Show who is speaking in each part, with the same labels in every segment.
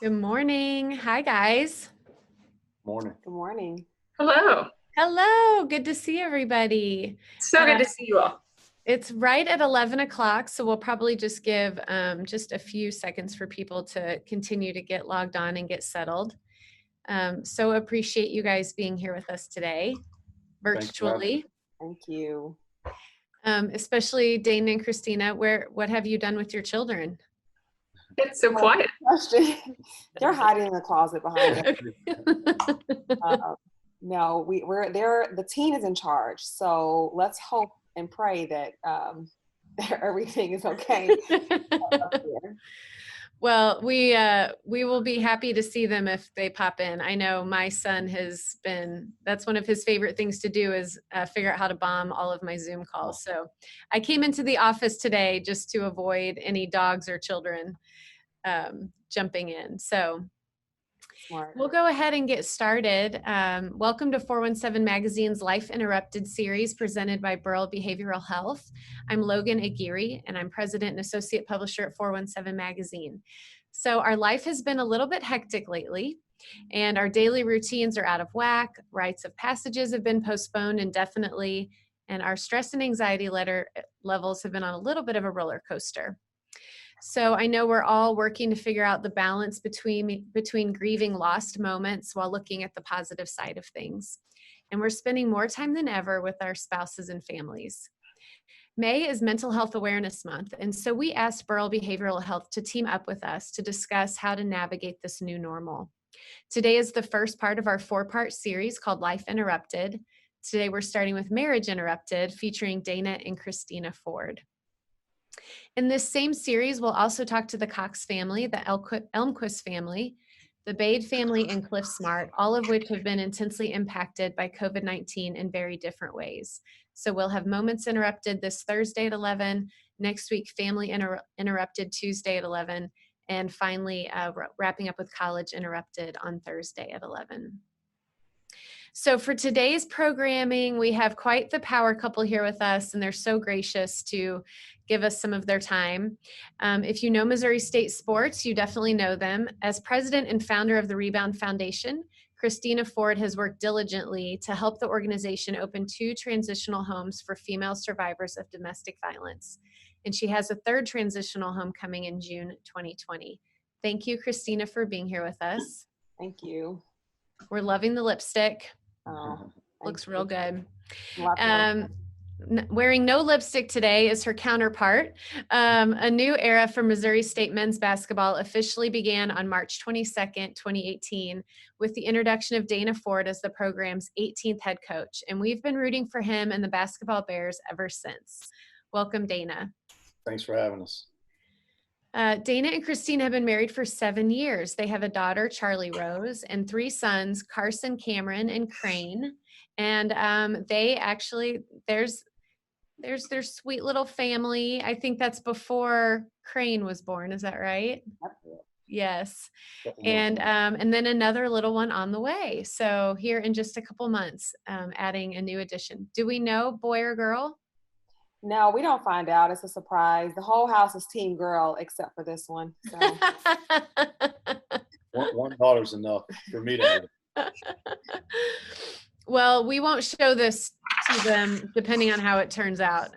Speaker 1: Good morning. Hi, guys.
Speaker 2: Morning.
Speaker 3: Good morning.
Speaker 4: Hello.
Speaker 1: Hello. Good to see everybody.
Speaker 4: So good to see you all.
Speaker 1: It's right at 11 o'clock, so we'll probably just give just a few seconds for people to continue to get logged on and get settled. So appreciate you guys being here with us today, virtually.
Speaker 3: Thank you.
Speaker 1: Especially Dana and Christina. What have you done with your children?
Speaker 4: It's so quiet.
Speaker 3: Question. They're hiding in the closet behind us. No, we're there. The teen is in charge, so let's hope and pray that everything is okay.
Speaker 1: Well, we will be happy to see them if they pop in. I know my son that's one of his favorite things to do is figure out how to bomb all of my Zoom calls. So I came into the office today just to avoid any dogs or children jumping in. So
Speaker 3: Smart.
Speaker 1: We'll go ahead and get started. Welcome to 417 Magazine's Life Interrupted series presented by Burrell Behavioral Health. I'm Logan Aguirre, and I'm president and associate publisher at 417 Magazine. So our life has been a little bit hectic lately, and our daily routines are out of whack. Rites of passages have been postponed indefinitely, and our stress and anxiety levels have been on a little bit of a roller coaster. So I know we're all working to figure out the balance between grieving lost moments while looking at the positive side of things. And we're spending more time than ever with our spouses and families. May is Mental Health Awareness Month, and so we asked Burrell Behavioral Health to team up with us to discuss how to navigate this new normal. Today is the first part of our 4-part series called Life Interrupted. Today we're starting with Marriage Interrupted, featuring Dana and Christina Ford. In this same series, we'll also talk to the Cox family, the Elmquist family, the Bade family, and Cliff Smart, all of which have been intensely impacted by COVID-19 in very different ways. So we'll have Moments Interrupted this Thursday at 11, next week Family Interrupted Tuesday at 11, and finally wrapping up with College Interrupted on Thursday at 11. So for today's programming, we have quite the power couple here with us, and they're so gracious to give us some of their time. If you know Missouri State sports, you definitely know them. As president and founder of the Rebound Foundation, Christina Ford has worked diligently to help the organization open 2 transitional homes for female survivors of domestic violence. And she has a 3rd transitional home coming in June 2020. Thank you, Christina, for being here with us.
Speaker 3: Thank you.
Speaker 1: We're loving the lipstick.
Speaker 3: Oh,
Speaker 1: Looks real good.
Speaker 3: Wearing
Speaker 1: no lipstick today is her counterpart. A new era for Missouri State men's basketball officially began on March 22nd, 2018, with the introduction of Dana Ford as the program's 18th head coach. And we've been rooting for him and the basketball Bears ever since. Welcome, Dana.
Speaker 2: Thanks for having us.
Speaker 1: Dana and Christine have been married for 7 years. They have a daughter, Charlie Rose, and 3 sons, Carson, Cameron, and Crane. And they actually, there's their sweet little family. I think that's before Crane was born. Is that right? Yes. And then another little one on the way. So here in just a couple months, adding a new addition. Do we know boy or girl?
Speaker 3: No, we don't find out. It's a surprise. The whole house is team girl except for this one. So.
Speaker 2: one daughter's enough for me to have.
Speaker 1: Well, we won't show this to them depending on how it turns out.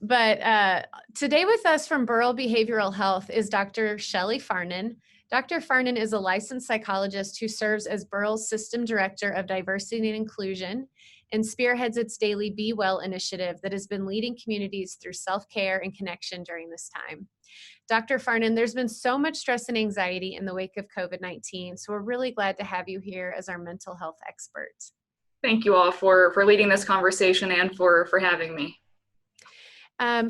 Speaker 1: But today with us from Burrell Behavioral Health is Dr. Shelly Farnan. Dr. Farnan is a licensed psychologist who serves as Burrell's System Director of Diversity and Inclusion and spearheads its daily Be Well initiative that has been leading communities through self-care and connection during this time. Dr. Farnan, there's been so much stress and anxiety in the wake of COVID-19, so we're really glad to have you here as our mental health expert.
Speaker 4: Thank you all for leading this conversation and for having me.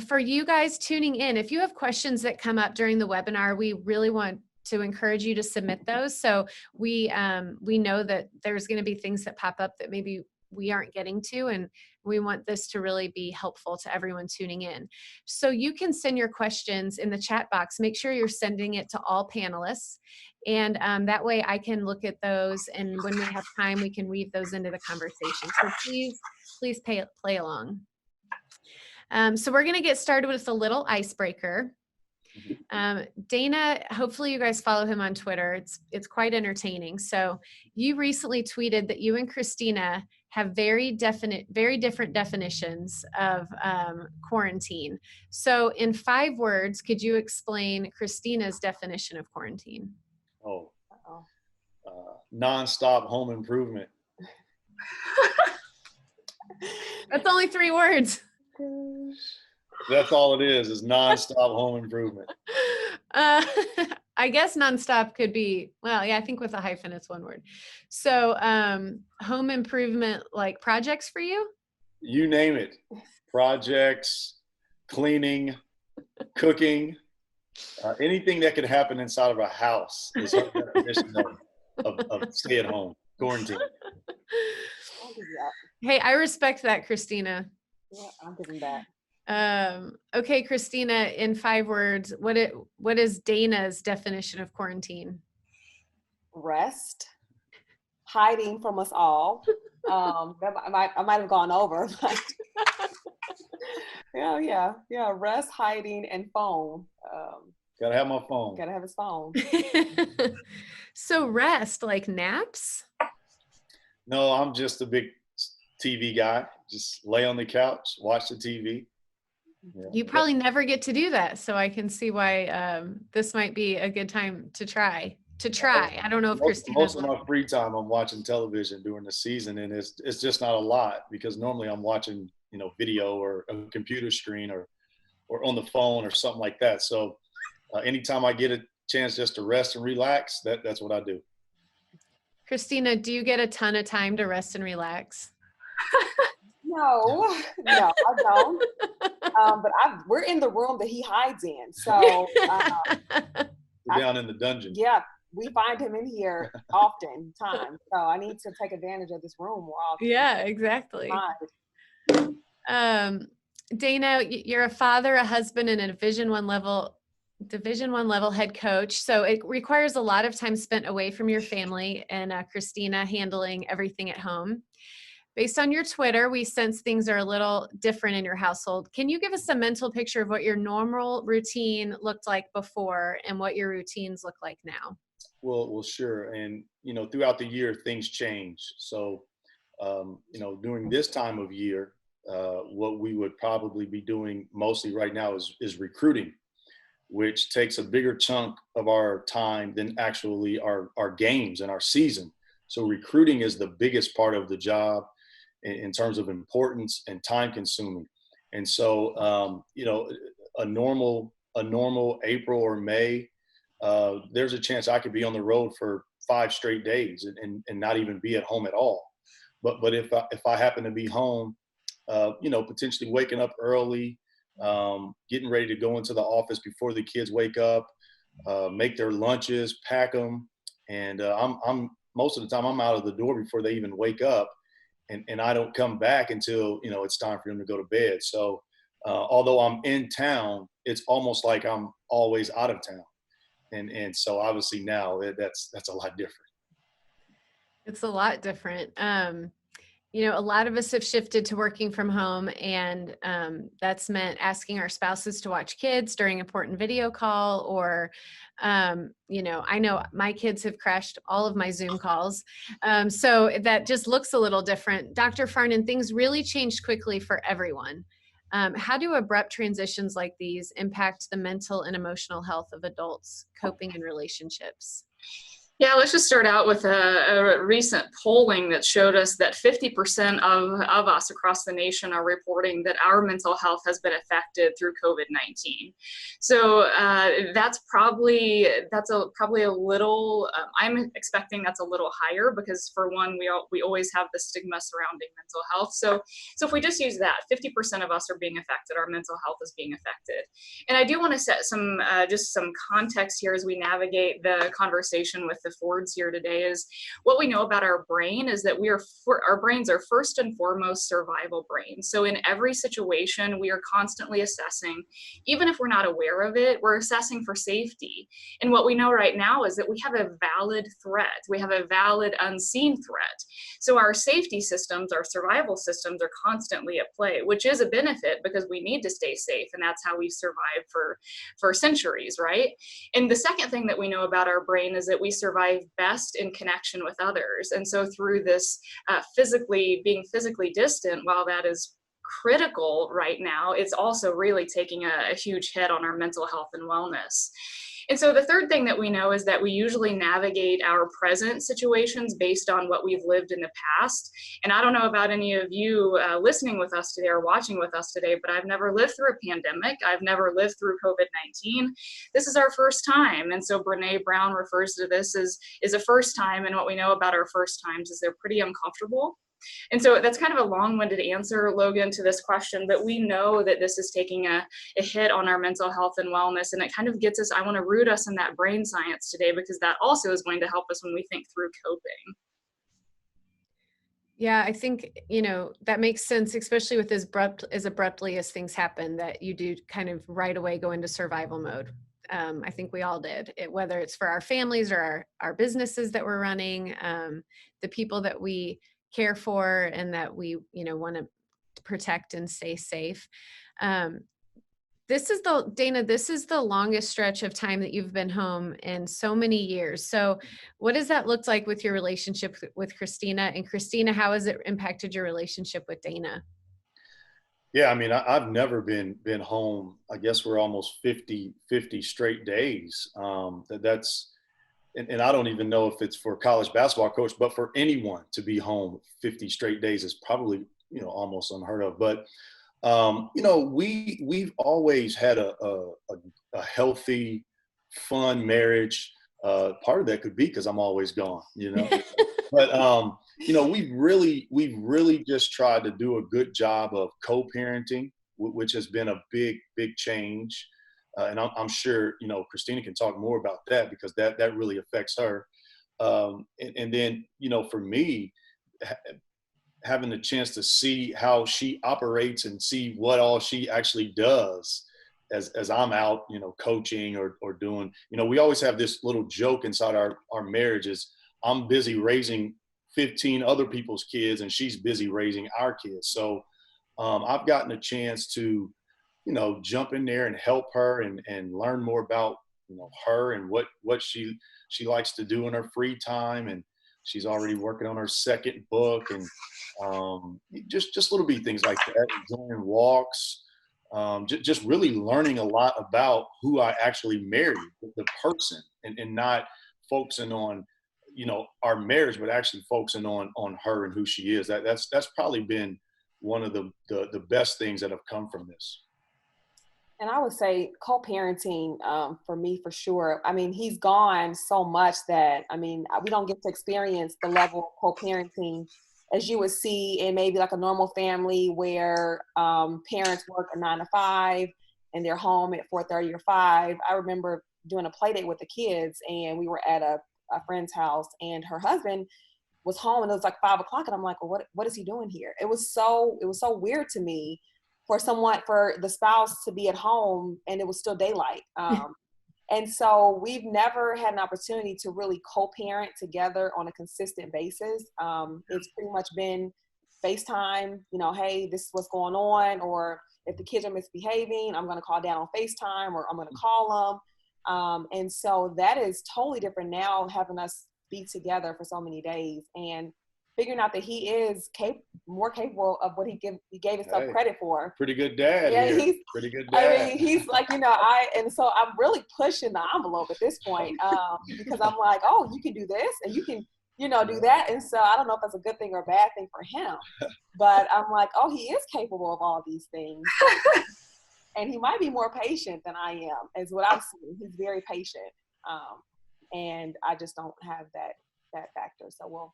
Speaker 1: For you guys tuning in, if you have questions that come up during the webinar, we really want to encourage you to submit those. So we know that there's going to be things that pop up that maybe we aren't getting to, and we want this to really be helpful to everyone tuning in. So you can send your questions in the chat box. Make sure you're sending it to all panelists, and that way I can look at those, and when we have time, we can weave those into the conversation. So please play along. So we're going to get started with a little icebreaker. Dana, hopefully you guys follow him on Twitter. It's quite entertaining. So you recently tweeted that you and Christina have very different definitions of quarantine. So in 5 words, could you explain Christina's definition of quarantine?
Speaker 2: Oh,
Speaker 3: Uh-oh.
Speaker 2: nonstop home improvement.
Speaker 1: That's only 3 words.
Speaker 2: That's all it is nonstop home improvement.
Speaker 1: I guess nonstop could be, well, yeah, I think with a hyphen, it's 1 word. So home improvement, like projects for you?
Speaker 2: You name it. Projects, cleaning, cooking, anything that could happen inside of a house is her definition of stay at home, quarantine.
Speaker 3: I'll give you that.
Speaker 1: Hey, I respect that, Christina.
Speaker 3: Yeah, I'm giving that.
Speaker 1: Okay, Christina, in 5 words, what is Dana's definition of quarantine?
Speaker 3: Rest, hiding from us all. I might have gone over, but yeah. Rest, hiding, and phone.
Speaker 2: Gotta have my phone.
Speaker 3: Gotta have his phone.
Speaker 1: So rest, like naps?
Speaker 2: No, I'm just a big TV guy. Just lay on the couch, watch the TV. Yeah.
Speaker 1: You probably never get to do that, so I can see why this might be a good time to try. I don't know if Christina.
Speaker 2: Most of my free time, I'm watching television during the season, and it's just not a lot because normally I'm watching video or a computer screen or on the phone or something like that. So anytime I get a chance just to rest and relax, that's what I do.
Speaker 1: Christina, do you get a ton of time to rest and relax?
Speaker 3: No, I don't. But we're in the room that he hides in. So
Speaker 2: We're down in the dungeon.
Speaker 3: yeah, we find him in here often times. So I need to take advantage of this room more often.
Speaker 1: Yeah, exactly. Dana, you're a father, a husband, and a Division I level head coach. So it requires a lot of time spent away from your family, and Christina handling everything at home. Based on your Twitter, we sense things are a little different in your household. Can you give us a mental picture of what your normal routine looked like before and what your routines look like now?
Speaker 2: Well, sure. And, throughout the year, things change. So, during this time of year, what we would probably be doing mostly right now is recruiting, which takes a bigger chunk of our time than actually our games and our season. So recruiting is the biggest part of the job in terms of importance and time consuming. And so, a normal April or May, there's a chance I could be on the road for 5 straight days and not even be at home at all. But if I happen to be home, potentially waking up early, getting ready to go into the office before the kids wake up, make their lunches, pack them. And I'm most of the time I'm out of the door before they even wake up. And I don't come back until, it's time for them to go to bed. So although I'm in town, it's almost like I'm always out of town. And so obviously now that's a lot different.
Speaker 1: It's a lot different. A lot of us have shifted to working from home, and that's meant asking our spouses to watch kids during important video call, or, I know my kids have crashed all of my Zoom calls. So that just looks a little different. Dr. Farnan, things really changed quickly for everyone. How do abrupt transitions like these impact the mental and emotional health of adults coping in relationships?
Speaker 4: Yeah, let's just start out with a recent polling that showed us that 50% of us across the nation are reporting that our mental health has been affected through COVID-19. So that's probably a little, I'm expecting that's a little higher because for one, we always have the stigma surrounding mental health. So if we just use that, 50% of us are being affected, our mental health is being affected. And I do want to set some context here as we navigate the conversation with the Fords here today. Is what we know about our brain is that our brains are first and foremost survival brains. So in every situation, we are constantly assessing, even if we're not aware aware of it, we're assessing for safety. And what we know right now is that we have a valid threat. We have a valid unseen threat. So our safety systems, our survival systems are constantly at play, which is a benefit because we need to stay safe. And that's how we've survived for centuries, right? And the second thing that we know about our brain is that we survive best in connection with others. And so through this being physically distant, while that is critical right now, it's also really taking a huge hit on our mental health and wellness. And so the third thing that we know is that we usually navigate our present situations based on what we've lived in the past. And I don't know about any of you listening with us today or watching with us today, but I've never lived through a pandemic. I've never lived through COVID-19. This is our first time. And so Brene Brown refers to this as a first time. And what we know about our first times is they're pretty uncomfortable. And so that's kind of a long-winded answer, Logan, to this question, but we know that this is taking a hit on our mental health and wellness, and it kind of gets us, I want to root us in that brain science today, because that also is going to help us when we think through coping.
Speaker 1: Yeah, I think, that makes sense, especially with as abruptly as things happen, that you do kind of right away go into survival mode. I think we all did, whether it's for our families or our businesses that we're running, the people that we care for and that we, want to protect and stay safe. Dana, this is the longest stretch of time that you've been home in so many years. So what does that look like with your relationship with Christina? And Christina, how has it impacted your relationship with Dana?
Speaker 2: Yeah, I mean, I've never been home. I guess we're almost 50 straight days. And I don't even know if it's for a college basketball coach, but for anyone to be home 50 straight days is probably, almost unheard of. But, we've always had a healthy, fun marriage. Part of that could be because I'm always gone, But, we've really just tried to do a good job of co-parenting, which has been a big change. And I'm sure, Christina can talk more about that because that really affects her. And then, for me, having the chance to see how she operates and see what all she actually does as I'm out, coaching or doing, we always have this little joke inside our marriages. I'm busy raising 15 other people's kids and she's busy raising our kids. So I've gotten a chance to, jump in there and help her and learn more about, her and what she likes to do in her free time. And she's already working on her second book and just little bitty things like that, enjoying walks, just really learning a lot about who I actually married, the person, and not focusing on, our marriage, but actually focusing on her and who she is. That's probably been one of the best things that have come from this.
Speaker 3: And I would say co-parenting for me, for sure. I mean, he's gone so much that, we don't get to experience the level of co-parenting as you would see in maybe like a normal family where parents work a 9 to 5 and they're home at 4:30 or 5. I remember doing a play date with the kids and we were at a friend's house and her husband was home and it was like 5 o'clock and I'm like, well, what is he doing here? It was so weird to me for the spouse to be at home and it was still daylight. And so we've never had an opportunity to really co-parent together on a consistent basis. It's pretty much been FaceTime, hey, this is what's going on. Or if the kids are misbehaving, I'm going to call down on FaceTime or I'm going to call them. And so that is totally different now, having us be together for so many days and figuring out that he is more capable of what he gave himself credit for.
Speaker 2: Pretty good dad.
Speaker 3: Yeah,
Speaker 2: he's pretty good dad.
Speaker 3: I mean, he's like, and so I'm really pushing the envelope at this point because I'm like, oh, you can do this and you can, do that. And so I don't know if that's a good thing or a bad thing for him, but I'm like, oh, he is capable of all these things. And he might be more patient than I am, is what I'm seeing. He's very patient. And I just don't have that factor. So,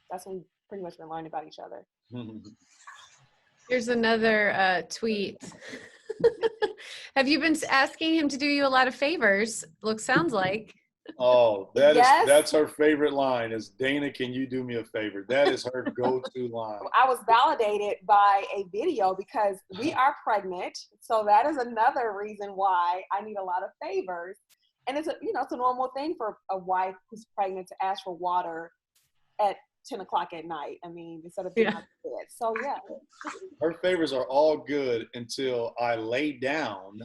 Speaker 3: that's when we've pretty much been learning about each other.
Speaker 1: Here's another tweet. Have you been asking him to do you a lot of favors? Sounds like.
Speaker 2: Oh,
Speaker 3: Yes.
Speaker 2: that's her favorite line is, Dana, can you do me a favor? That is her go-to line.
Speaker 3: I was validated by a video because we are pregnant. So that is another reason why I need a lot of favors. And it's it's a normal thing for a wife who's pregnant to ask for water at 10 o'clock at night. I mean, instead of being on bed. So yeah.
Speaker 2: Her favors are all good until I lay down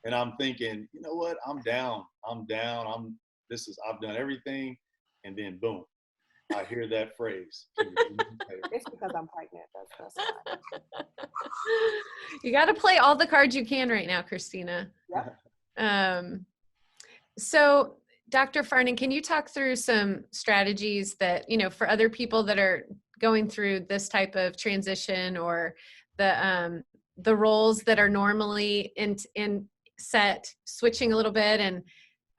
Speaker 2: and I'm thinking, you know what? I'm down. I've done everything. And then boom, I hear that phrase.
Speaker 3: It's because I'm pregnant. That's why.
Speaker 1: You got to play all the cards you can right now, Christina.
Speaker 3: Yeah.
Speaker 1: So Dr. Farnan, can you talk through some strategies that, for other people that are going through this type of transition, or the roles that are normally in set, switching a little bit, and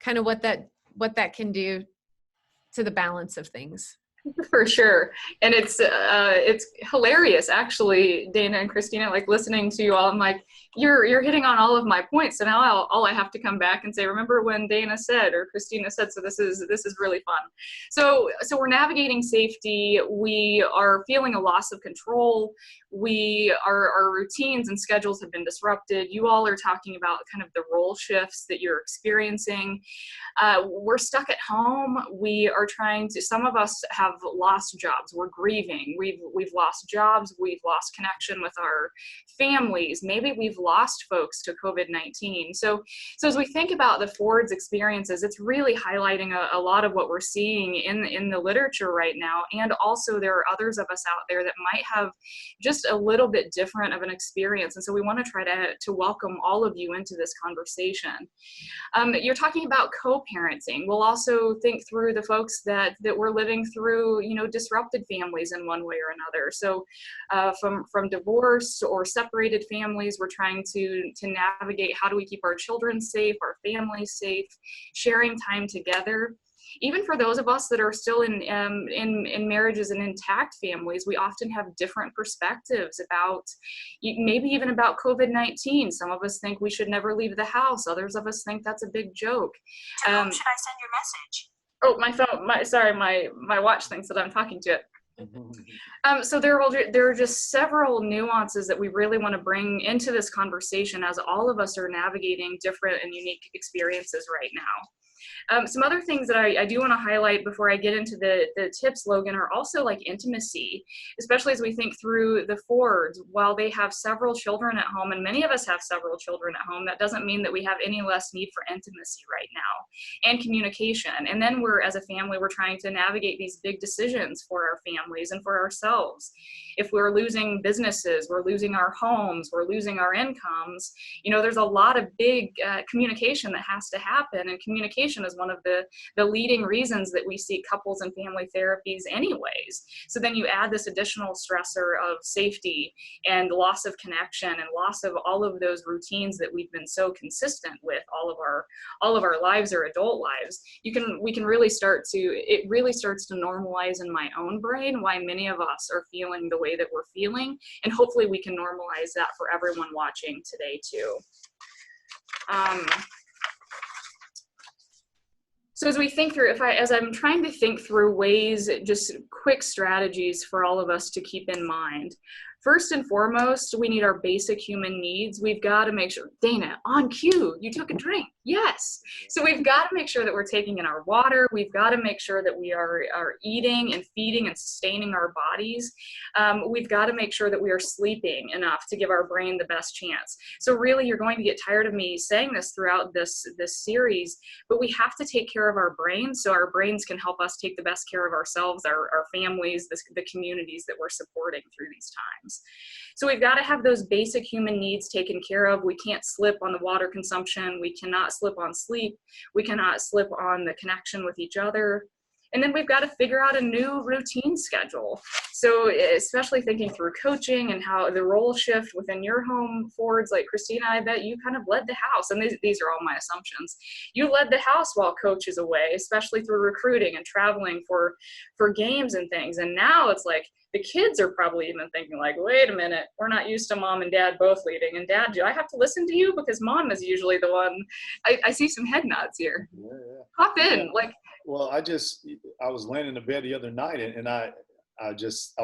Speaker 1: kind of what that can do to the balance of things?
Speaker 4: For sure. And it's hilarious, actually, Dana and Christina, like listening to you all, I'm like, you're hitting on all of my points. So now all I have to come back and say, remember when Dana said, or Christina said, so this is really fun. So we're navigating safety. We are feeling a loss of control. Our routines and schedules have been disrupted. You all are talking about kind of the role shifts that you're experiencing. We're stuck at home. We are some of us have lost jobs. We're grieving. We've lost jobs. We've lost connection with our families. Maybe we've lost folks to COVID-19. So as we think about the Ford's experiences, it's really highlighting a lot of what we're seeing in the literature right now. And also there are others of us out there that might have just a little bit different of an experience. And so we want to try to welcome all of you into this conversation. You're talking about co-parenting. We'll also think through the folks that we're living through, disrupted families in one way or another. So from divorce or separated families, we're trying to navigate how do we keep our children safe, our families safe, sharing time together. Even for those of us that are still in marriages and intact families, we often have different perspectives about, maybe even about COVID-19. Some of us think we should never leave the house. Others of us think that's a big joke.
Speaker 5: To whom should I send your message?
Speaker 4: Oh, my phone, my watch thinks that I'm talking to it. So there are just several nuances that we really want to bring into this conversation as all of us are navigating different and unique experiences right now. Some other things that I do want to highlight before I get into the tips, Logan, are also like intimacy, especially as we think through the Fords. While they have several children at home, and many of us have several children at home, that doesn't mean that we have any less need for intimacy right now and communication. And then as a family, we're trying to navigate these big decisions for our families and for ourselves. If we're losing businesses, we're losing our homes, we're losing our incomes, there's a lot of big communication that has to happen, and communication is one of the leading reasons that we see couples and family therapies anyways. So then you add this additional stressor of safety and loss of connection and loss of all of those routines that we've been so consistent with all of our lives or adult lives. It really starts to normalize in my own brain why many of us are feeling the way that we're feeling, and hopefully we can normalize that for everyone watching today too. So as we think through, as I'm trying to think through ways, just quick strategies for all of us to keep in mind. First and foremost, we need our basic human needs. We've got to make sure, Dana, on cue, you took a drink. Yes. So we've got to make sure that we're taking in our water. We've got to make sure that we are eating and feeding and sustaining our bodies. We've got to make sure that we are sleeping enough to give our brain the best chance. So really, you're going to get tired of me saying this throughout this series, but we have to take care of our brains so our brains can help us take the best care of ourselves, our families, the communities that we're supporting through these times. So we've got to have those basic human needs taken care of. We can't slip on the water consumption. We cannot slip on sleep. We cannot slip on the connection with each other. And then we've got to figure out a new routine schedule. So especially thinking through coaching and how the role shift within your home, Fords, like Christina, I bet you kind of led the house. And these are all my assumptions. You led the house while coach is away, especially through recruiting and traveling for games and things. And now it's like the kids are probably even thinking like, wait a minute, we're not used to mom and dad both leading. And dad, do I have to listen to you? Because mom is usually the one. I see some head nods here.
Speaker 2: Yeah.
Speaker 4: Hop in.
Speaker 2: Yeah.
Speaker 4: Like,
Speaker 2: well, I was laying in the bed the other night and I was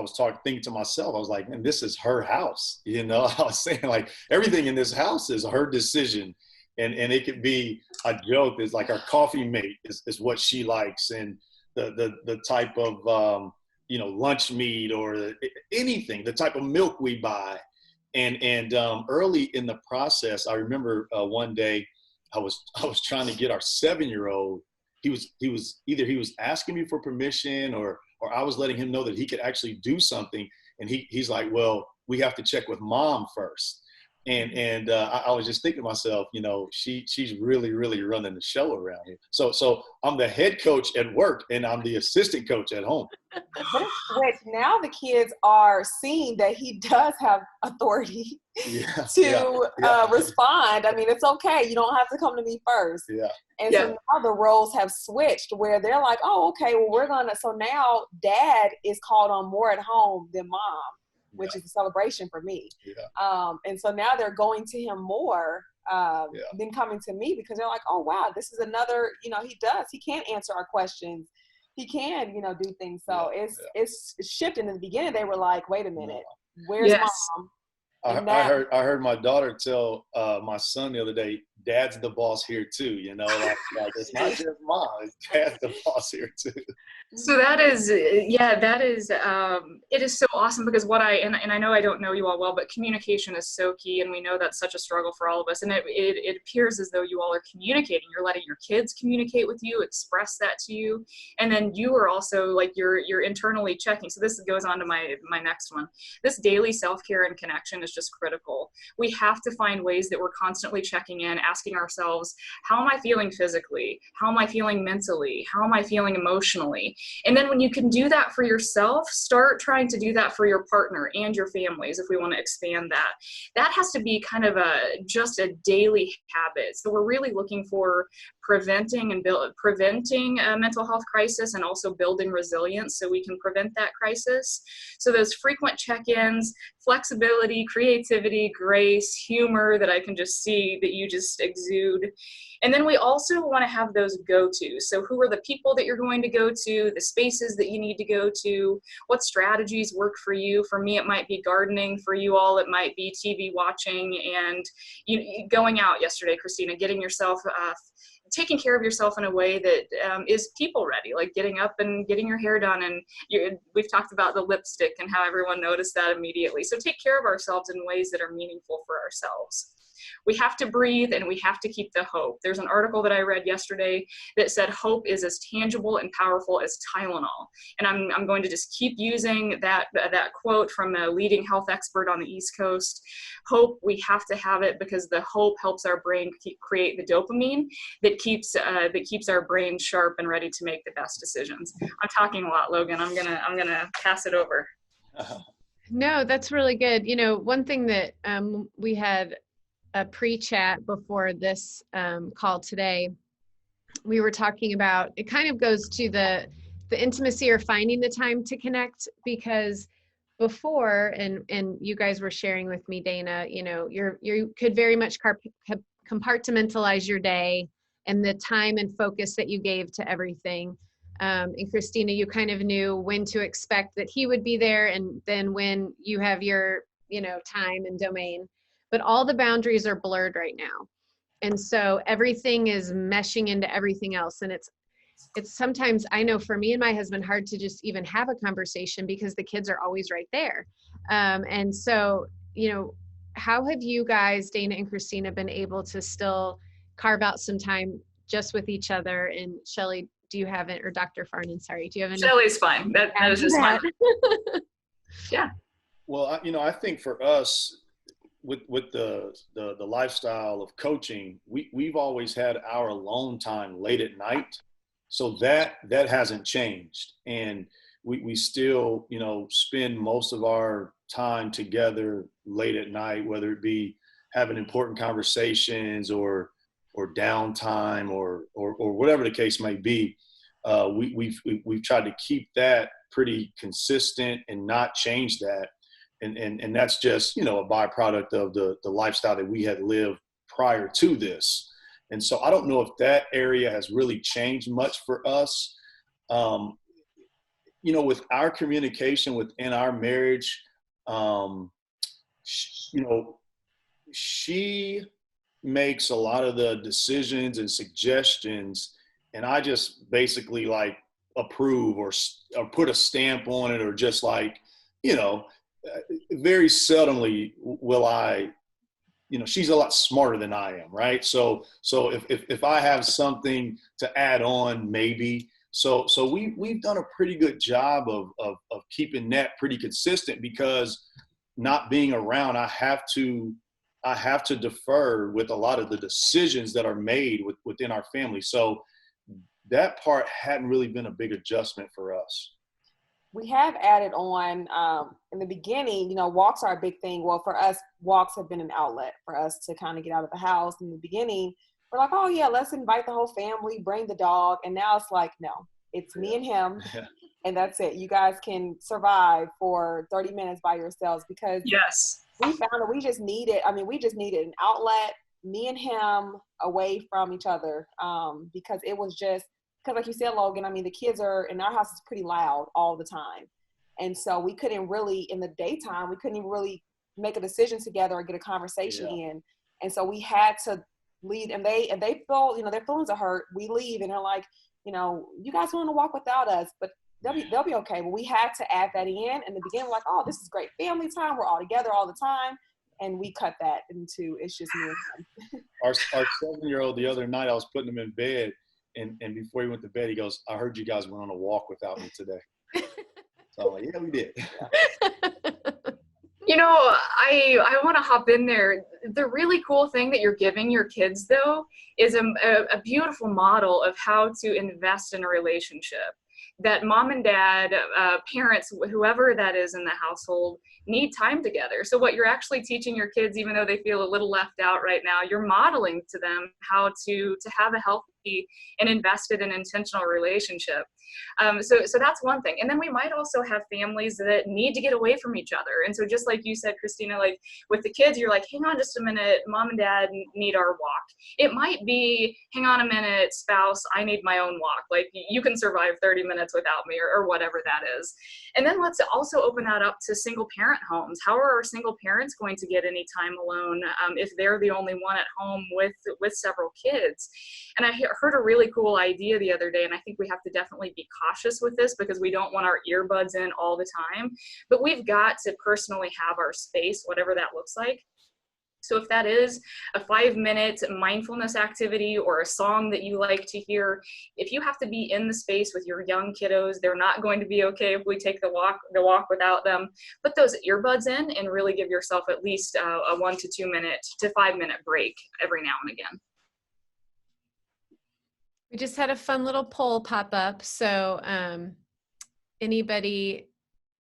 Speaker 2: thinking to myself, I was like, man, this is her house. I was saying like everything in this house is her decision. And it could be a joke. It's like our coffee mate is what she likes. And the type of, lunch meat or anything, the type of milk we buy. And early in the process, I remember one day I was trying to get our 7-year-old. He was asking me for permission or I was letting him know that he could actually do something. And he's like, well, we have to check with mom first. And I was just thinking to myself, she's really, really running the show around here. So I'm the head coach at work and I'm the assistant coach at home.
Speaker 3: But it's switch. Now the kids are seeing that he does have authority to respond. I mean, it's okay. You don't have to come to me first.
Speaker 2: Yeah.
Speaker 3: And so now the roles have switched where they're like, oh, okay, well, so now dad is called on more at home than mom, which is a celebration for me. Yeah. And so now they're going to him more than coming to me because they're like, oh, wow, this is another, he can answer our questions. He can, do things. So it's shifting. In the beginning, they were like, wait a minute, where's mom?
Speaker 2: I heard my daughter tell my son the other day, dad's the boss here too, like it's not just mom, it's dad's the boss here too.
Speaker 4: So that is, it is so awesome because and I know I don't know you all well, but communication is so key. And we know that's such a struggle for all of us. And it appears as though you all are communicating. You're letting your kids communicate with you, express that to you. And then you are also like, you're internally checking. So this goes on to my next one. This daily self-care and connection is just critical. We have to find ways that we're constantly checking in, asking ourselves, how am I feeling physically? How am I feeling mentally? How am I feeling emotionally? And then when you can do that for yourself, start trying to do that for your partner and your families if we want to expand that. That has to be kind of just a daily habit. So we're really looking for preventing a mental health crisis and also building resilience so we can prevent that crisis. So those frequent check-ins, flexibility, creativity, grace, humor that I can just see that you just exude. And then we also want to have those go-tos. So who are the people that you're going to go to, the spaces that you need to go to, what strategies work for you. For me, it might be gardening. For you all, it might be TV watching and going out yesterday, Christina, getting yourself taking care of yourself in a way that is people ready, like getting up and getting your hair done. And we've talked about the lipstick and how everyone noticed that immediately. So take care of ourselves in ways that are meaningful for ourselves. We have to breathe and we have to keep the hope. There's an article that I read yesterday that said hope is as tangible and powerful as Tylenol. And I'm going to just keep using that quote from a leading health expert on the East Coast. Hope, we have to have it because the hope helps our brain create the dopamine that keeps our brain sharp and ready to make the best decisions. I'm talking a lot, Logan. I'm gonna pass it over.
Speaker 1: No, that's really good. One thing that we had a pre-chat before this call today, we were talking about, it kind of goes to the intimacy or finding the time to connect, because before, and you guys were sharing with me, Dana, you could very much compartmentalize your day and the time and focus that you gave to everything. And Christina, you kind of knew when to expect that he would be there, and then when you have your, time and domain. But all the boundaries are blurred right now. And so everything is meshing into everything else. And it's sometimes, I know for me and my husband, hard to just even have a conversation because the kids are always right there. And so, how have you guys, Dana and Christina, been able to still carve out some time just with each other? And Shelly, do you have it, or Dr. Farnan, sorry, do you have any?
Speaker 4: Shelly's fine. That is just fine. Yeah.
Speaker 2: Well, I think for us, with the lifestyle of coaching, we've always had our alone time late at night, So that hasn't changed. And we still, you know, spend most of our time together late at night, whether it be having important conversations or downtime or whatever the case may be. We've tried to keep that pretty consistent and not change that. And that's just, you know, a byproduct of the lifestyle that we had lived prior to this. And so I don't know if that area has really changed much for us. You know, with our communication within our marriage, you know, she makes a lot of the decisions and suggestions, and I just basically like approve or put a stamp on it, or just like, you know, very seldomly will I, you know, she's a lot smarter than I am, right? So if I have something to add on, maybe. So we've done a pretty good job of keeping that pretty consistent, because not being around, I have to defer with a lot of the decisions that are made within our family. So that part hadn't really been a big adjustment for us.
Speaker 3: We have added on, in the beginning, you know, walks are a big thing. Well, for us, walks have been an outlet for us to kind of get out of the house. In the beginning, we're like, oh yeah, let's invite the whole family, bring the dog. And now it's like, no, it's me and him.
Speaker 2: Yeah.
Speaker 3: And that's it. You guys can survive for 30 minutes by yourselves, because
Speaker 4: Yes.
Speaker 3: we found that we just needed an outlet, me and him, away from each other. Because it was just, because like you said, Logan, I mean, the kids are in our house is pretty loud all the time. And so we couldn't really, in the daytime, we couldn't even really make a decision together or get a conversation in. And so we had to leave, and they feel, you know, their feelings are hurt. We leave and they're like, you know, you guys want to walk without us, but they'll be okay. But we had to add that in the beginning, like, oh, this is great family time. We're all together all the time. And we cut that into, it's just me and him.
Speaker 2: Our 7-year-old, the other night, I was putting him in bed, and before he went to bed, he goes, I heard you guys went on a walk without me today. So I'm like, yeah, we did.
Speaker 4: You know, I want to hop in there. The really cool thing that you're giving your kids, though, is a beautiful model of how to invest in a relationship. That mom and dad, parents, whoever that is in the household, need time together. So what you're actually teaching your kids, even though they feel a little left out right now, you're modeling to them how to have a healthy and invested and intentional relationship. So that's one thing. And then we might also have families that need to get away from each other. And so just like you said, Christina, like with the kids, you're like, hang on just a minute, mom and dad need our walk. It might be, hang on a minute, spouse, I need my own walk. Like you can survive 30 minutes without me, or whatever that is. And then let's also open that up to single parent homes. How are our single parents going to get any time alone if they're the only one at home with several kids? And I heard a really cool idea the other day, and I think we have to definitely be cautious with this because we don't want our earbuds in all the time, but we've got to personally have our space, whatever that looks like. So if that is a 5-minute mindfulness activity or a song that you like to hear, if you have to be in the space with your young kiddos, they're not going to be okay if we take the walk without them. Put those earbuds in and really give yourself at least a 1 to 2 minute to 5-minute break every now and again.
Speaker 1: We just had a fun little poll pop up. So anybody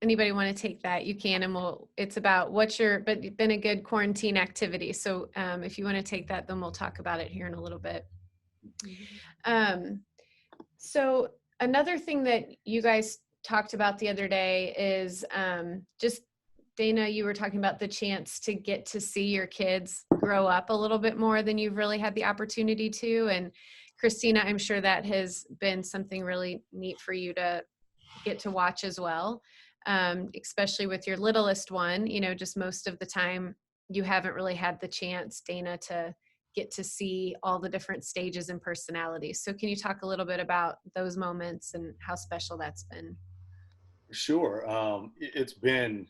Speaker 1: want to take that, you can, and it's about but been a good quarantine activity. So if you want to take that, then we'll talk about it here in a little bit. So another thing that you guys talked about the other day is just, Dana, you were talking about the chance to get to see your kids grow up a little bit more than you've really had the opportunity to. And Christina, I'm sure that has been something really neat for you to get to watch as well, especially with your littlest one. You know, just most of the time you haven't really had the chance, Dana, to get to see all the different stages and personalities. So can you talk a little bit about those moments and how special that's been? Sure.
Speaker 2: It's been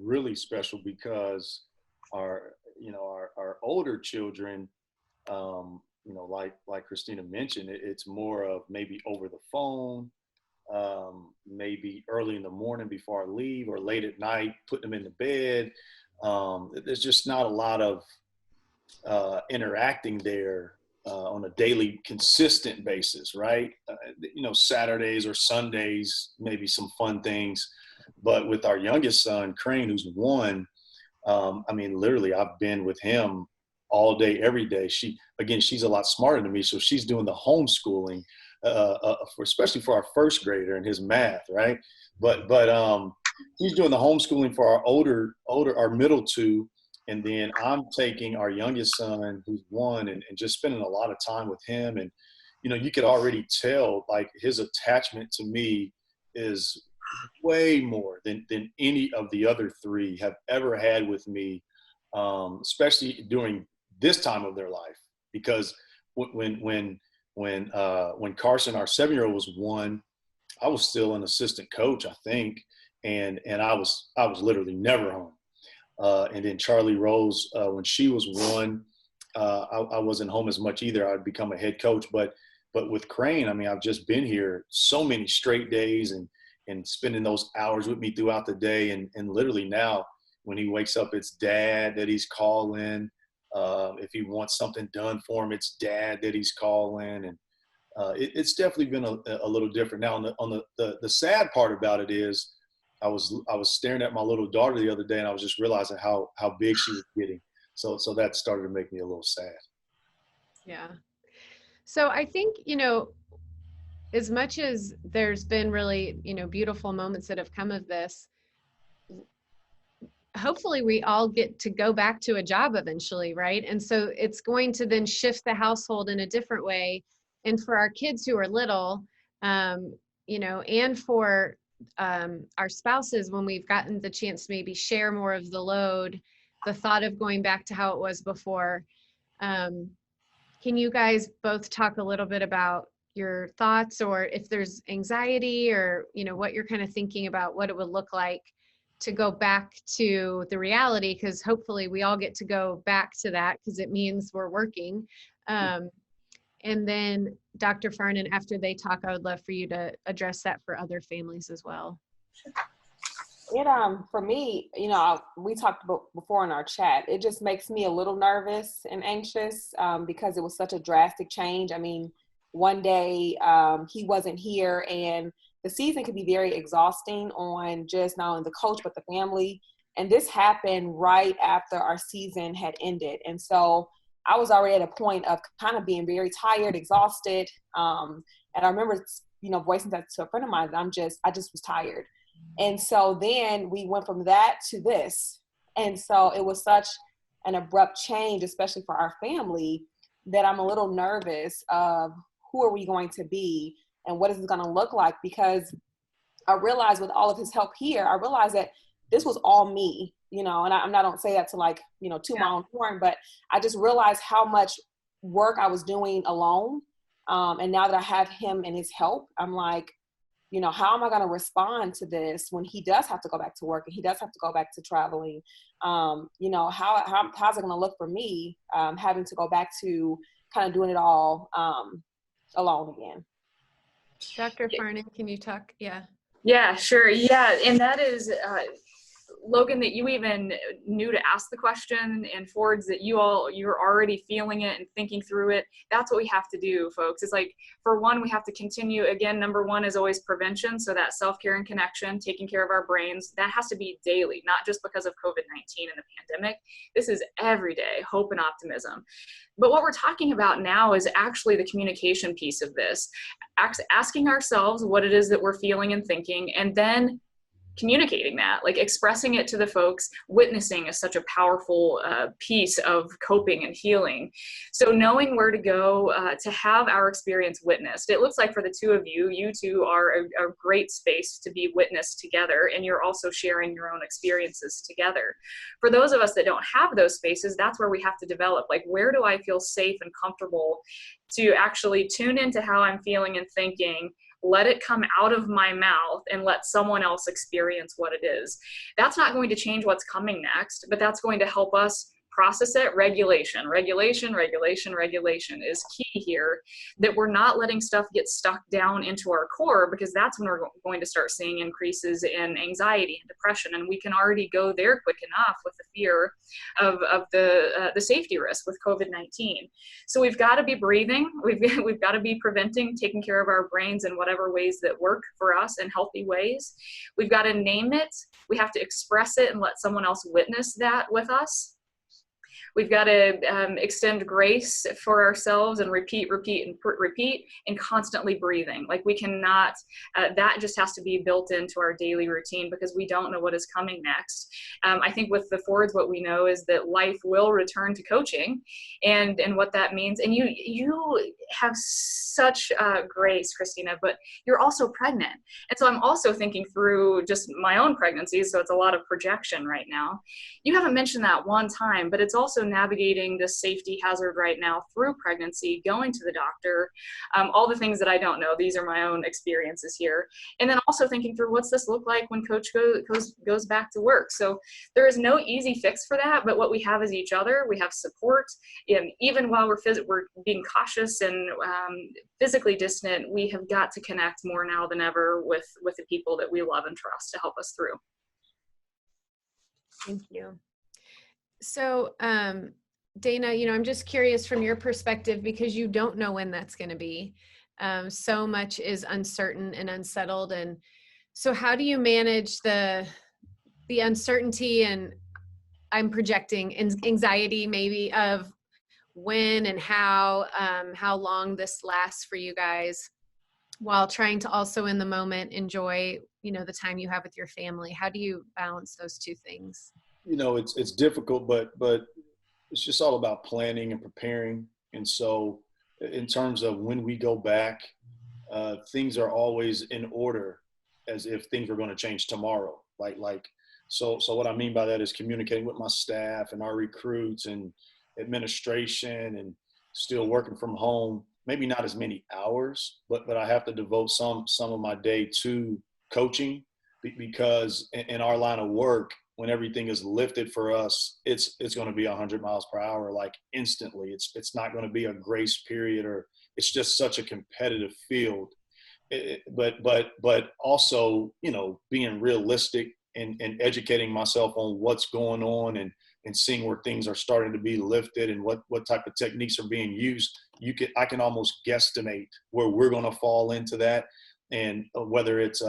Speaker 2: really special because our older children, like Christina mentioned, it's more of maybe over the phone, maybe early in the morning before I leave, or late at night, putting them in the bed. There's just not a lot of interacting there on a daily, consistent basis, right? Saturdays or Sundays, maybe some fun things. But with our youngest son, Crane, who's 1, literally, I've been with him all day, every day. She's a lot smarter than me, so she's doing the homeschooling, especially for our first grader and his math, right? But he's doing the homeschooling for our middle 2. And then I'm taking our youngest son, who's 1, and just spending a lot of time with him. And, you could already tell, like, his attachment to me is way more than any of the other 3 have ever had with me, especially during this time of their life. Because when Carson, our 7-year-old, was 1, I was still an assistant coach, I think. And I was literally never home. And then Charlie Rose, when she was 1, I wasn't home as much either. I'd become a head coach. But with Crane, I've just been here so many straight days and spending those hours with me throughout the day. And literally now, when he wakes up, it's Dad that he's calling. If he wants something done for him, it's Dad that he's calling. And it's definitely been a little different. Now, on the sad part about it is, I was staring at my little daughter the other day, and I was just realizing how big she was getting. So that started to make me a little sad.
Speaker 1: Yeah. So I think, as much as there's been really, beautiful moments that have come of this, hopefully we all get to go back to a job eventually, right? And so it's going to then shift the household in a different way. And for our kids who are little, and for our spouses, when we've gotten the chance to maybe share more of the load, the thought of going back to how it was before. Can you guys both talk a little bit about your thoughts, or if there's anxiety, or what you're kind of thinking about what it would look like to go back to the reality? Because hopefully we all get to go back to that, because it means we're working. And then Dr. Farnan, after they talk, I would love for you to address that for other families as well.
Speaker 3: For me, we talked about before in our chat, it just makes me a little nervous and anxious because it was such a drastic change. One day he wasn't here, and the season could be very exhausting on just not only the coach, but the family. And this happened right after our season had ended. And so I was already at a point of kind of being very tired, exhausted. And I remember, voicing that to a friend of mine, that I just was tired. And so then we went from that to this. And so it was such an abrupt change, especially for our family, that I'm a little nervous of who are we going to be and what is it going to look like? Because I realized with all of his help here, I realized that this was all me. And I don't say that to toot my own horn, but I just realized how much work I was doing alone. And now that I have him and his help, I'm like, how am I going to respond to this when he does have to go back to work and he does have to go back to traveling? How's it going to look for me having to go back to kind of doing it all alone again?
Speaker 1: Dr. Farnan, can you talk? Yeah.
Speaker 4: Yeah, sure. Yeah. And that is, Logan, that you even knew to ask the question, and Ford's that you're already feeling it and thinking through it. That's what we have to do, folks. It's like, for one, we have to continue. Again, number 1 is always prevention. So that self-care and connection, taking care of our brains, that has to be daily, not just because of COVID-19 and the pandemic. This is every day, hope and optimism. But what we're talking about now is actually the communication piece of this, asking ourselves what it is that we're feeling and thinking, and then communicating that, like expressing it to the folks. Witnessing is such a powerful piece of coping and healing. So knowing where to go to have our experience witnessed. It looks like for the two of you, you two are a great space to be witnessed together, and you're also sharing your own experiences together. For those of us that don't have those spaces, that's where we have to develop, like, where do I feel safe and comfortable to actually tune into how I'm feeling and thinking, let it come out of my mouth, and let someone else experience what it is. That's not going to change what's coming next, but that's going to help us process it. Regulation is key here, that we're not letting stuff get stuck down into our core, because that's when we're going to start seeing increases in anxiety and depression. And we can already go there quick enough with the fear of the safety risk with COVID-19. So we've got to be breathing. We've got to be preventing, taking care of our brains in whatever ways that work for us in healthy ways. We've got to name it. We have to express it and let someone else witness that with us. We've got to extend grace for ourselves and repeat, and constantly breathing. Like, we cannot, that just has to be built into our daily routine, because we don't know what is coming next. I think with the Fords, what we know is that life will return to coaching, and what that means. And you have such grace, Christina, but you're also pregnant. And so I'm also thinking through just my own pregnancy. So it's a lot of projection right now. You haven't mentioned that one time, but it's also navigating the safety hazard right now through pregnancy, going to the doctor, all the things that I don't know. These are my own experiences here. And then also thinking through, what's this look like when coach goes back to work? So there is no easy fix for that, but what we have is each other. We have support. And even while we're being cautious and physically distant, we have got to connect more now than ever with the people that we love and trust to help us through.
Speaker 1: Thank you. So, Dana, I'm just curious from your perspective, because you don't know when that's going to be. So much is uncertain and unsettled. And so how do you manage the uncertainty, and I'm projecting anxiety maybe, of when and how long this lasts for you guys, while trying to also in the moment enjoy, the time you have with your family? How do you balance those two things?
Speaker 2: It's difficult, but it's just all about planning and preparing. And so in terms of when we go back, things are always in order, as if things were going to change tomorrow. So what I mean by that is communicating with my staff and our recruits and administration, and still working from home, maybe not as many hours, but I have to devote some of my day to coaching, because in our line of work, when everything is lifted for us, it's going to be 100 miles per hour, like instantly. It's not going to be a grace period, or it's just such a competitive field. But also, being realistic and educating myself on what's going on, and seeing where things are starting to be lifted, and what type of techniques are being used. I can almost guesstimate where we're going to fall into that, and whether it's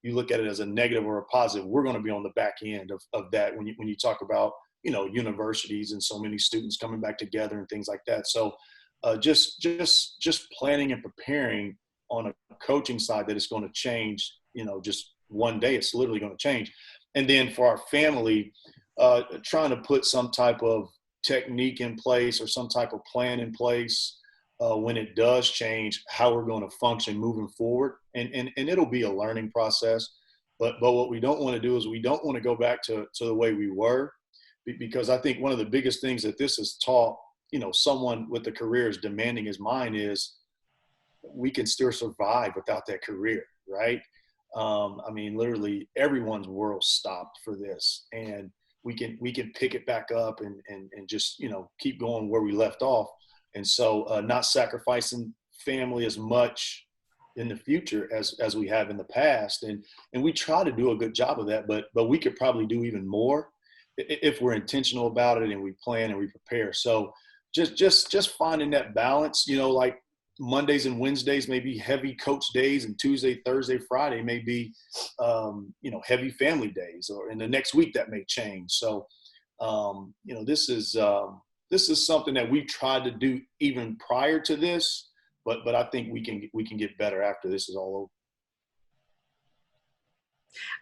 Speaker 2: you look at it as a negative or a positive, we're going to be on the back end of that when you talk about, universities and so many students coming back together and things like that. So just planning and preparing on a coaching side, that it's going to change, just one day, it's literally going to change. And then for our family, trying to put some type of technique in place, or some type of plan in place, when it does change, how we're going to function moving forward. And it'll be a learning process. But what we don't want to do is, we don't want to go back to the way we were, because I think one of the biggest things that this has taught, someone with a career as demanding as mine is, we can still survive without that career, right? Literally everyone's world stopped for this, and we can pick it back up and just, keep going where we left off. And so not sacrificing family as much in the future as we have in the past. And we try to do a good job of that, but we could probably do even more if we're intentional about it, and we plan and we prepare. So just finding that balance, like Mondays and Wednesdays may be heavy coach days, and Tuesday, Thursday, Friday may be, heavy family days, or in the next week that may change. So, this is something that we've tried to do even prior to this, but I think we can get better after this is all over.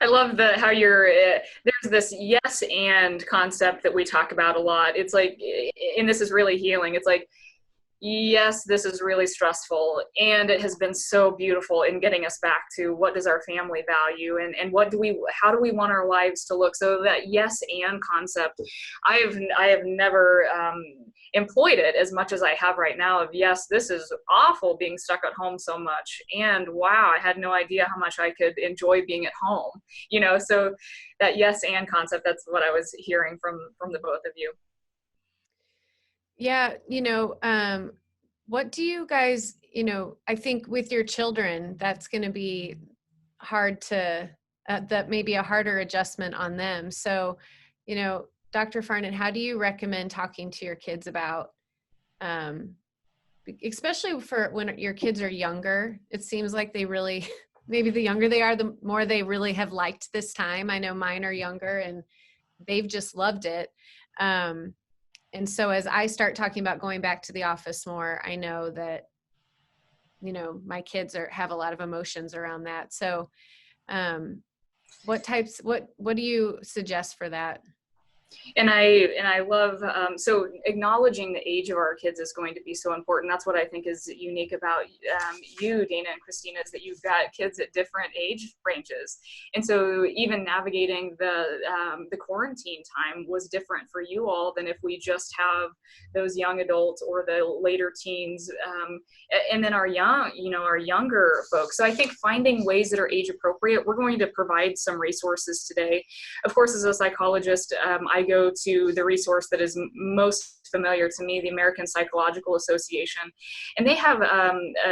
Speaker 4: I love how there's this yes and concept that we talk about a lot. It's like, and this is really healing. It's like, yes, this is really stressful, and it has been so beautiful in getting us back to what does our family value, and how do we want our lives to look. So that yes and concept, I have never employed it as much as I have right now. Of yes, this is awful being stuck at home so much, and wow, I had no idea how much I could enjoy being at home. So that yes and concept, that's what I was hearing from the both of you.
Speaker 1: Yeah, what do you guys, I think with your children, that's going to be hard to, that may be a harder adjustment on them. So, Dr. Farnan, how do you recommend talking to your kids about, especially for when your kids are younger? It seems like they really, maybe the younger they are, the more they really have liked this time. I know mine are younger and they've just loved it. And so as I start talking about going back to the office more, I know that, my kids have a lot of emotions around that. So what do you suggest for that?
Speaker 4: And I love, so acknowledging the age of our kids is going to be so important. That's what I think is unique about you, Dana and Christina, is that you've got kids at different age ranges. And so even navigating the quarantine time was different for you all than if we just have those young adults or the later teens, and then our younger folks. So I think finding ways that are age appropriate, we're going to provide some resources today. Of course, as a psychologist, I go to the resource that is most familiar to me, the American Psychological Association, and they have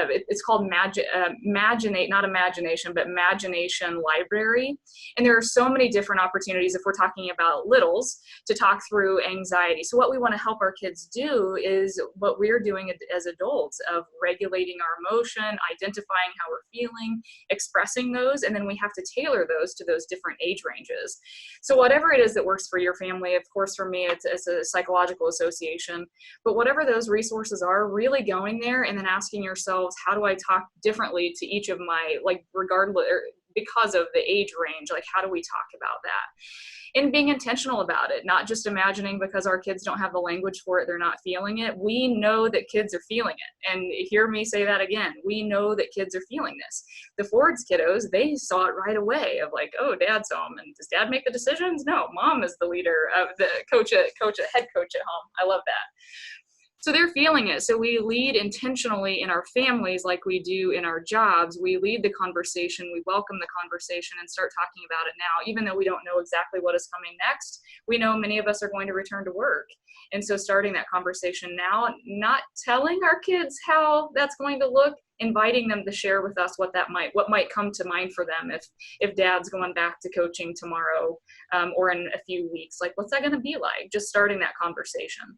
Speaker 4: it's called Imagination Library, and there are so many different opportunities if we're talking about littles to talk through anxiety. So what we want to help our kids do is what we're doing as adults, of regulating our emotion, identifying how we're feeling, expressing those, and then we have to tailor those to those different age ranges. So whatever it is that works for your family, of course for me it's a psychological association, but whatever those resources are, really going there and then asking yourselves, how do I talk differently to each of my, regardless, because of the age range, how do we talk about that? And being intentional about it, not just imagining because our kids don't have the language for it, they're not feeling it. We know that kids are feeling it. And hear me say that again. We know that kids are feeling this. The Ford's kiddos, they saw it right away of oh, dad saw them. And does dad make the decisions? No, mom is the leader of the head coach at home. I love that. So they're feeling it. So we lead intentionally in our families like we do in our jobs. We lead the conversation, we welcome the conversation and start talking about it now. Even though we don't know exactly what is coming next, we know many of us are going to return to work. And so starting that conversation now, not telling our kids how that's going to look, inviting them to share with us what might come to mind for them if dad's going back to coaching tomorrow or in a few weeks. What's that going to be like? Just starting that conversation.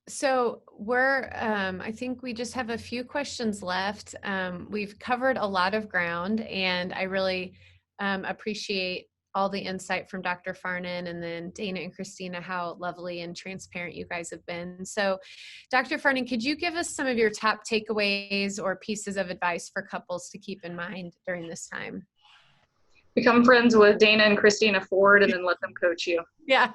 Speaker 1: So I think we just have a few questions left. We've covered a lot of ground, and I really appreciate all the insight from Dr. Farnan and then Dana and Christina, how lovely and transparent you guys have been. So Dr. Farnan, could you give us some of your top takeaways or pieces of advice for couples to keep in mind during this time?
Speaker 4: Become friends with Dana and Christina Ford and then let them coach you.
Speaker 1: Yeah.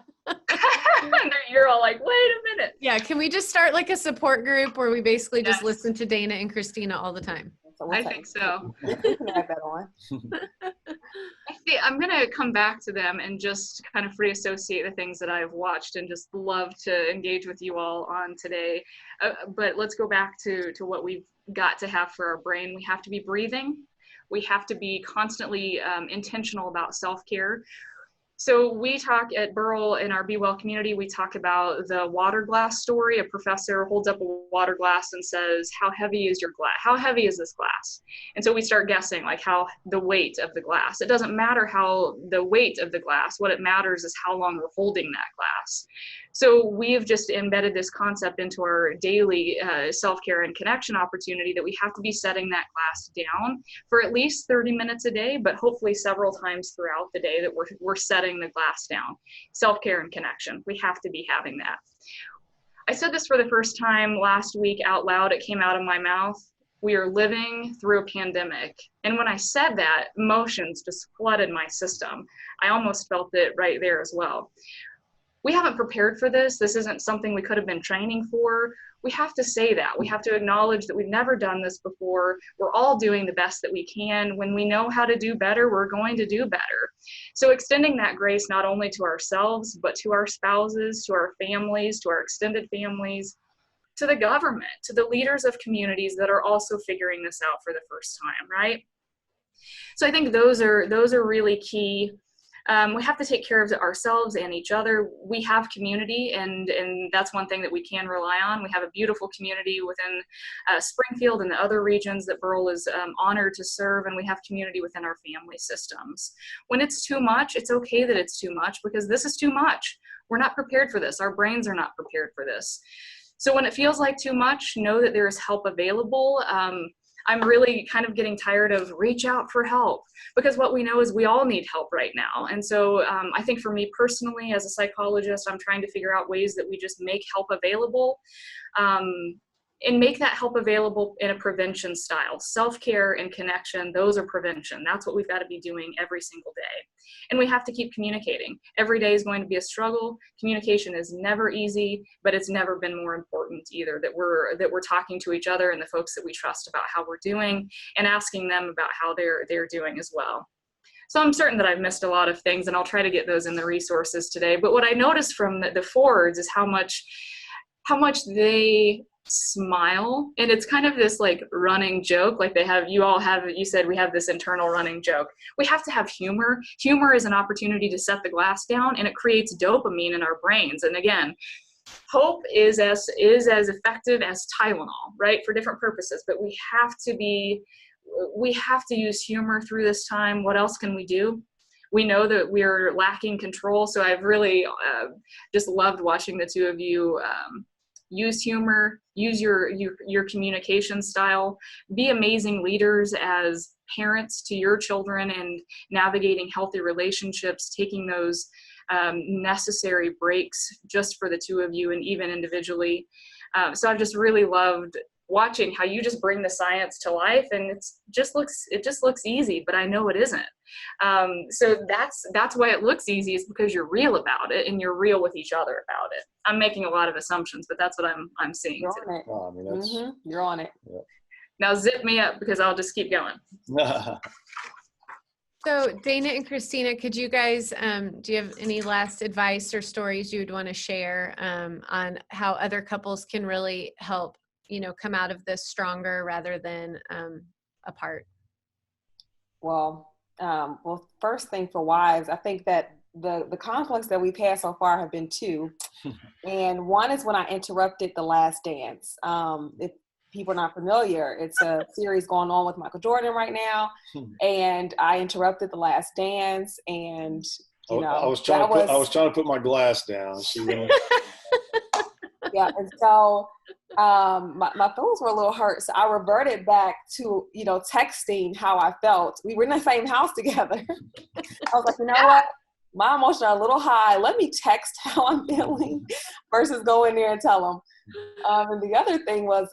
Speaker 4: You're all wait a minute.
Speaker 1: Yeah. Can we just start a support group where we basically just listen to Dana and Christina all the time?
Speaker 4: I think so.
Speaker 3: We can add that on.
Speaker 4: I'm going to come back to them and just kind of free associate the things that I've watched and just love to engage with you all on today. But let's go back to what we've got to have for our brain. We have to be breathing. We have to be constantly intentional about self-care. So we talk at Burrell in our Be Well community, we talk about the water glass story. A professor holds up a water glass and says, how heavy is your glass? How heavy is this glass? And so we start guessing how the weight of the glass. It doesn't matter how the weight of the glass. What it matters is how long we're holding that glass. So we've just embedded this concept into our daily self-care and connection opportunity that we have to be setting that glass down for at least 30 minutes a day, but hopefully several times throughout the day that we're setting the glass down. Self-care and connection, we have to be having that. I said this for the first time last week out loud. It came out of my mouth. We are living through a pandemic. And when I said that, emotions just flooded my system. I almost felt it right there as well. We haven't prepared for this. This isn't something we could have been training for. We have to say that. We have to acknowledge that we've never done this before. We're all doing the best that we can. When we know how to do better, we're going to do better. So extending that grace not only to ourselves, but to our spouses, to our families, to our extended families, to the government, to the leaders of communities that are also figuring this out for the first time, right? So I think those are really key. We have to take care of ourselves and each other. We have community, and that's one thing that we can rely on. We have a beautiful community within Springfield and the other regions that Burrell is honored to serve, and we have community within our family systems. When it's too much, it's okay that it's too much, because this is too much. We're not prepared for this. Our brains are not prepared for this. So when it feels like too much, know that there is help available. I'm really kind of getting tired of reach out for help, because what we know is we all need help right now. And so I think for me personally, as a psychologist, I'm trying to figure out ways that we just make help available. And make that help available in a prevention style. Self-care and connection, those are prevention. That's what we've got to be doing every single day. And we have to keep communicating. Every day is going to be a struggle. Communication is never easy, but it's never been more important either, that we're talking to each other and the folks that we trust about how we're doing, and asking them about how they're doing as well. So I'm certain that I've missed a lot of things, and I'll try to get those in the resources today. But what I noticed from the Fords is how much they smile, and it's kind of this like running joke, like you said we have this internal running joke. We have to have humor. Humor is an opportunity to set the glass down, and it creates dopamine in our brains. And again, hope is as effective as Tylenol, right, for different purposes, but we have to use humor through this time. What else can we do? We know that we're lacking control, so I've really just loved watching the two of you use humor, use your communication style, be amazing leaders as parents to your children, and navigating healthy relationships, taking those necessary breaks just for the two of you and even individually. So I've just really loved watching how you just bring the science to life, and it just looks easy, but I know it isn't. So that's why it looks easy, is because you're real about it, and you're real with each other about it. I'm making a lot of assumptions, but that's what I'm seeing.
Speaker 3: You're on it.
Speaker 2: Oh, I mean, that's,
Speaker 3: You're on it.
Speaker 2: Yeah.
Speaker 4: Now zip me up, because I'll just keep going.
Speaker 1: So Dana and Christina, could you guys, do you have any last advice or stories you would want to share on how other couples can really help, come out of this stronger rather than apart?
Speaker 3: Well, first thing for wives, I think that the conflicts that we've had so far have been two. And one is when I interrupted The Last Dance. If people are not familiar, it's a series going on with Michael Jordan right now. And I interrupted The Last Dance, and I was trying
Speaker 2: to put my glass down.
Speaker 3: Yeah, and so my feelings were a little hurt. So I reverted back to, texting how I felt. We were in the same house together. I was like, you know what? My emotions are a little high. Let me text how I'm feeling versus go in there and tell them. And the other thing was,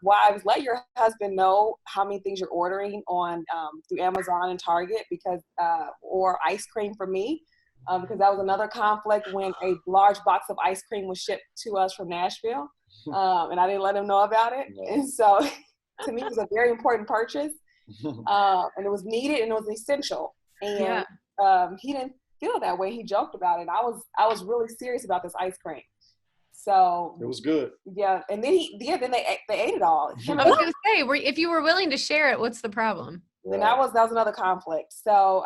Speaker 3: wives, let your husband know how many things you're ordering on through Amazon and Target, because or ice cream for me. Because that was another conflict when a large box of ice cream was shipped to us from Nashville, and I didn't let him know about it. No. And so to me, it was a very important purchase, and it was needed and it was essential. And he didn't feel that way. He joked about it. I was really serious about this ice cream. So
Speaker 2: it was good.
Speaker 3: Yeah, and then then they ate it all.
Speaker 1: I was going to say, if you were willing to share it, what's the problem?
Speaker 3: Then that was another conflict. So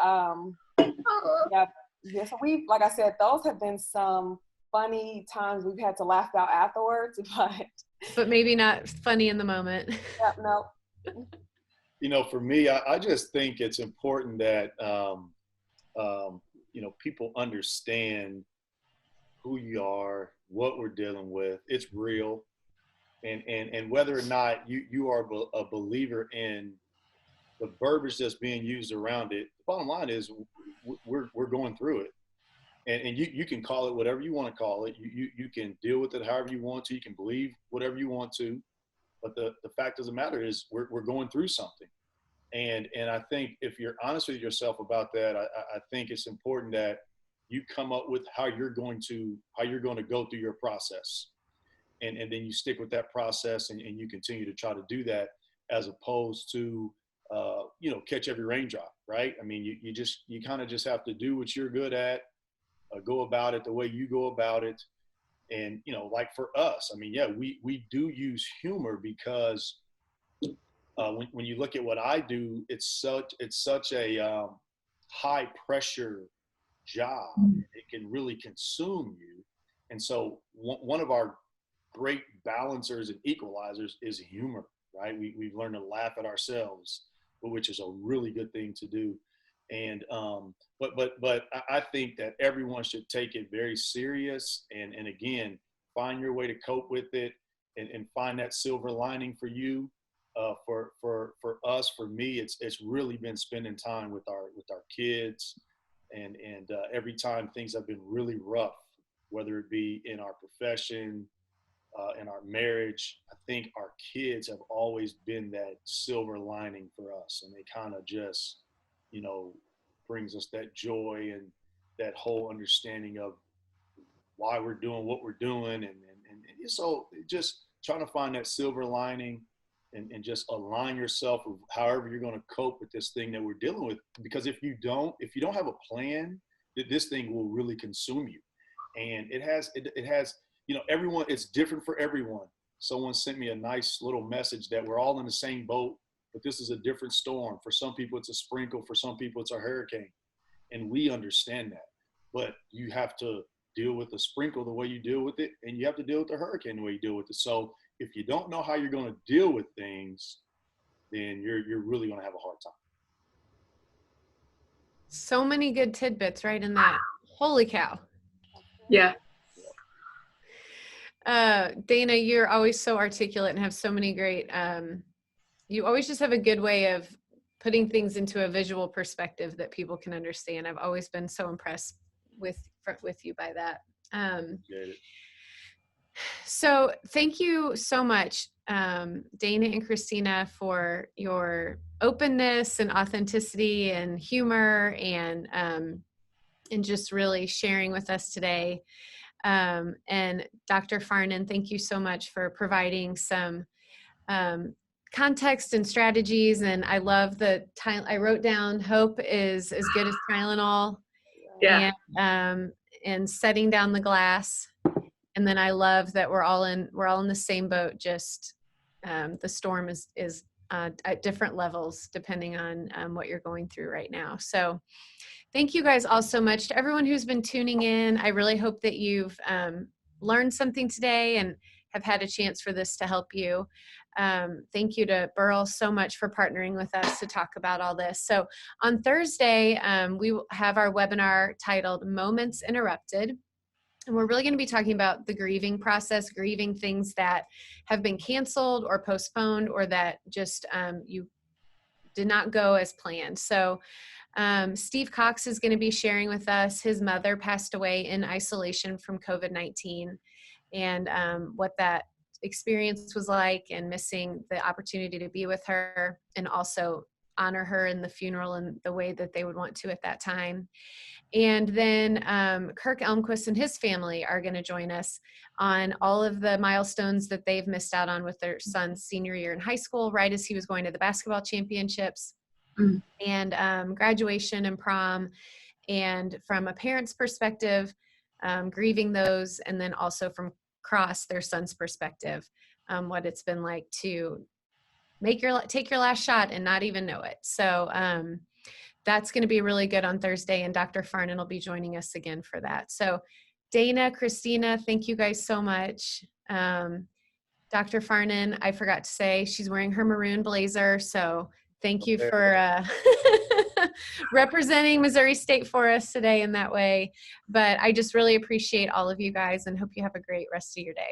Speaker 3: Yeah, so like I said, those have been some funny times we've had to laugh about afterwards,
Speaker 1: but maybe not funny in the moment.
Speaker 3: Yeah, no.
Speaker 2: For me, I just think it's important that people understand who you are, what we're dealing with. It's real, and whether or not you are a believer in the verbiage that's being used around it. The bottom line is we're going through it, and you can call it whatever you want to call it. You can deal with it however you want to. You can believe whatever you want to, but the fact of the matter is we're going through something, and I think if you're honest with yourself about that, I think it's important that you come up with how you're going to go through your process, and then you stick with that process, and you continue to try to do that, as opposed to catch every raindrop, right? I mean, you kind of just have to do what you're good at, go about it the way you go about it. And, like for us, I mean, yeah, we do use humor because when you look at what I do, it's such a high pressure job. It can really consume you. And so one of our great balancers and equalizers is humor, right? We've learned to laugh at ourselves, which is a really good thing to do. And but I think that everyone should take it very serious, and again, find your way to cope with it, and find that silver lining for you. For us, for me, it's really been spending time with our kids, and every time things have been really rough, whether it be in our profession, in our marriage, I think our kids have always been that silver lining for us, and they kind of just, brings us that joy and that whole understanding of why we're doing what we're doing, and so just trying to find that silver lining, and just align yourself with however you're going to cope with this thing that we're dealing with. Because if you don't have a plan, this thing will really consume you. And it has, everyone, it's different for everyone. Someone sent me a nice little message that we're all in the same boat, but this is a different storm. For some people, it's a sprinkle. For some people, it's a hurricane. And we understand that. But you have to deal with the sprinkle the way you deal with it, and you have to deal with the hurricane the way you deal with it. So if you don't know how you're going to deal with things, then you're really going to have a hard time.
Speaker 1: So many good tidbits right in that. Holy cow.
Speaker 4: Yeah.
Speaker 1: Dana, you're always so articulate and have so many great, you always just have a good way of putting things into a visual perspective that people can understand. I've always been so impressed with you by that. So thank you so much, Dana and Christina, for your openness and authenticity and humor, and just really sharing with us today. And Dr. Farnan, thank you so much for providing some context and strategies. And I love I wrote down hope is as good as Tylenol.
Speaker 4: Yeah.
Speaker 1: And setting down the glass. And then I love that we're all in the same boat. Just the storm is at different levels depending on what you're going through right now. So thank you guys all so much. To everyone who's been tuning in, I really hope that you've learned something today and have had a chance for this to help you. Thank you to Burrell so much for partnering with us to talk about all this. So on Thursday, we will have our webinar titled Moments Interrupted. And we're really going to be talking about the grieving process, grieving things that have been canceled or postponed, or that just you did not go as planned. So Steve Cox is going to be sharing with us. His mother passed away in isolation from COVID-19, and what that experience was like, and missing the opportunity to be with her and also honor her in the funeral in the way that they would want to at that time. And then Kirk Elmquist and his family are going to join us on all of the milestones that they've missed out on with their son's senior year in high school, right as he was going to the basketball championships, and graduation and prom. And from a parent's perspective, grieving those, and then also from Cross, their son's perspective, what it's been like to take your last shot and not even know it. So that's going to be really good on Thursday, and Dr. Farnan will be joining us again for that. So Dana, Christina, thank you guys so much. Dr. Farnan, I forgot to say, she's wearing her maroon blazer, so thank you for representing Missouri State for us today in that way. But I just really appreciate all of you guys, and hope you have a great rest of your day.